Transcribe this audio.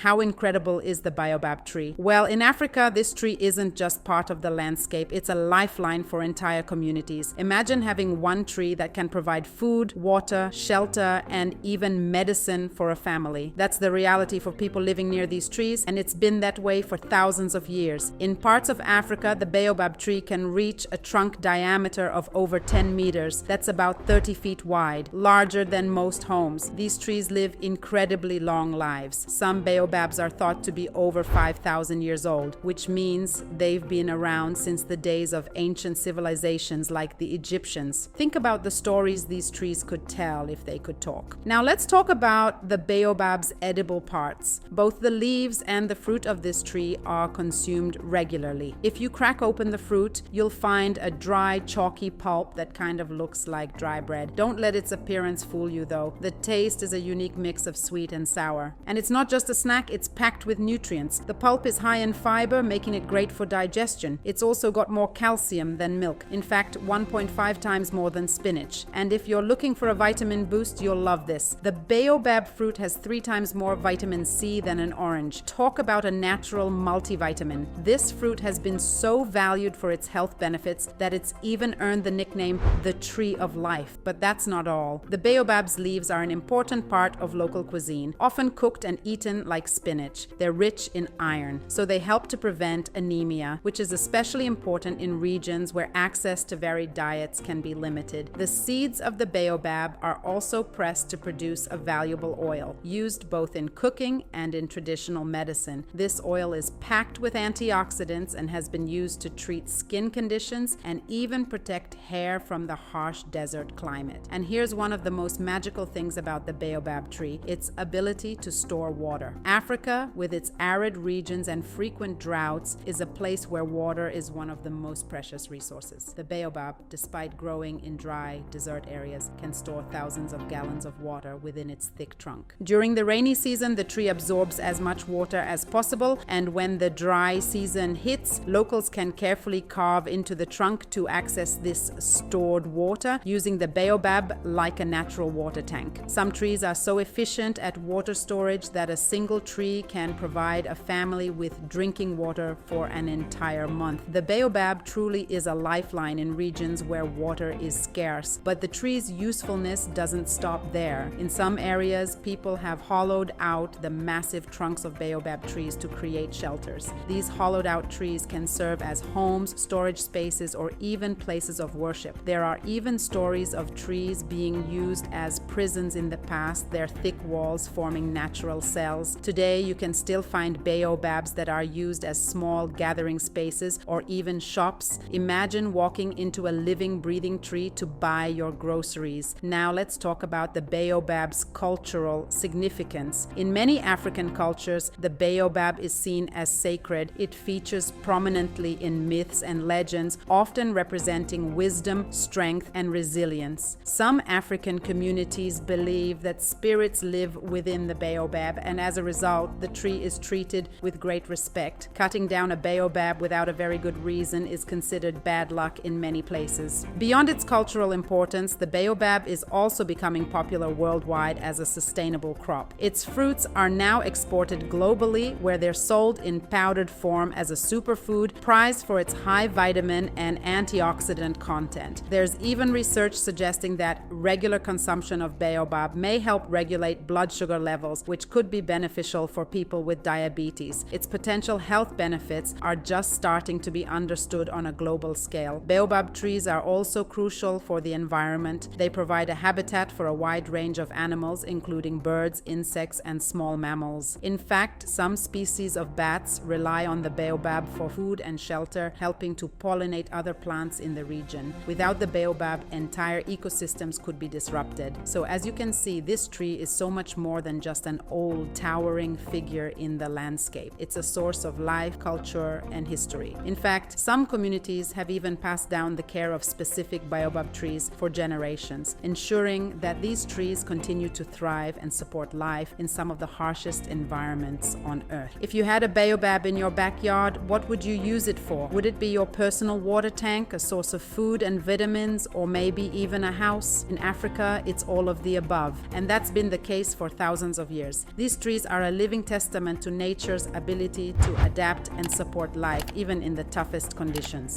how incredible is the baobab tree? Well, in Africa, this tree isn't just part of the landscape, it's a lifeline for entire communities. Imagine having one tree that can provide food, water, shelter, and even medicine for a family. That's the reality for people living near these trees, and it's been that way for thousands of years. In parts of Africa, the baobab tree can reach a trunk diameter of over 10 meters. That's about 30 feet wide, larger than most homes. These trees live incredibly long lives. Some baobabs are thought to be over 5,000 years old, which means they've been around since the days of ancient civilizations like the Egyptians. Think about the stories these trees could tell if they could talk. Now let's talk about the baobab's edible parts. Both the leaves and the fruit of this tree are consumed regularly. If you crack open the fruit, you'll find a dry, chalky pulp that kind of looks like dry bread. Don't let its appearance fool you though. The taste is a unique mix of sweet and sour. And it's not just a snack, it's packed with nutrients. The pulp is high in fiber, making it great for digestion. It's also got more calcium than milk. In fact, 1.5 times more than spinach. And if you're looking for a vitamin boost, you'll love this. The baobab fruit has 3 times more vitamin C than an orange. Talk about a natural multivitamin. This fruit has been so valued for its health benefits that it's even earned the nickname the tree of life. But that's not all. The baobab's leaves are an important part of local cuisine, often cooked and eaten like spinach. They're rich in iron, so they help to prevent anemia, which is especially important in regions where access to varied diets can be limited. The seeds of the baobab are also pressed to produce a valuable oil, used both in cooking and in traditional medicine. This oil is packed with antioxidants and has been used to treat skin conditions and even protect hair from the harsh desert climate. And here's one of the most magical things about the baobab tree: its ability to store water. Africa, with its arid regions and frequent droughts, is a place where water is one of the most precious resources. The baobab, despite growing in dry desert areas, can store thousands of gallons of water within its thick trunk. During the rainy season, the tree absorbs as much water as possible, and when the dry season hits, locals can carefully carve into the trunk to access this stored water, using the baobab like a natural water tank. Some trees are so efficient at water storage that a single tree can provide a family with drinking water for an entire month. The baobab truly is a lifeline in regions where water is scarce, but the tree's usefulness doesn't stop there. In some areas, people have hollowed out the massive trunks of baobab trees to create shelters. These hollowed out trees can serve as homes, storage spaces, or even places of worship. There are even stories of trees being used as prisons in the past, their thick walls forming natural cells. Today, you can still find baobabs that are used as small gathering spaces or even shops. Imagine walking into a living, breathing tree to buy your groceries. Now let's talk about the baobab's cultural significance. In many African cultures, the baobab is seen as sacred. It features prominently in myths and legends, often representing wisdom, strength, and resilience. Some African communities believe that spirits live within the baobab, and as a result, the tree is treated with great respect. Cutting down a baobab without a very good reason is considered bad luck in many places. Beyond its cultural importance, the baobab is also becoming popular worldwide as a sustainable crop. Its fruits are now exported globally, where they're sold in powdered form as a superfood, prized for its high vitamin and antioxidant content. There's even research suggesting that regular consumption of baobab may help regulate blood sugar levels, which could be beneficial for people with diabetes. Its potential health benefits are just starting to be understood on a global scale. Baobab trees are also crucial for the environment. They provide a habitat for a wide range of animals, including birds, insects, and small mammals. In fact, some species of bats rely on the baobab for food and shelter, helping to pollinate other plants in the region. Without the baobab, entire ecosystems could be disrupted. So as you can see, this tree is so much more than just an old, towering figure in the landscape. It's a source of life, culture, and history. In fact, some communities have even passed down the care of specific baobab trees for generations, ensuring that these trees continue to thrive and support life in some of the harshest environments on Earth. If you had a baobab in your backyard, what would you use it for? Would it be your personal water tank, a source of food and vitamins, or maybe even a house? In Africa, it's all of of the above, and that's been the case for thousands of years. These trees are a living testament to nature's ability to adapt and support life, even in the toughest conditions.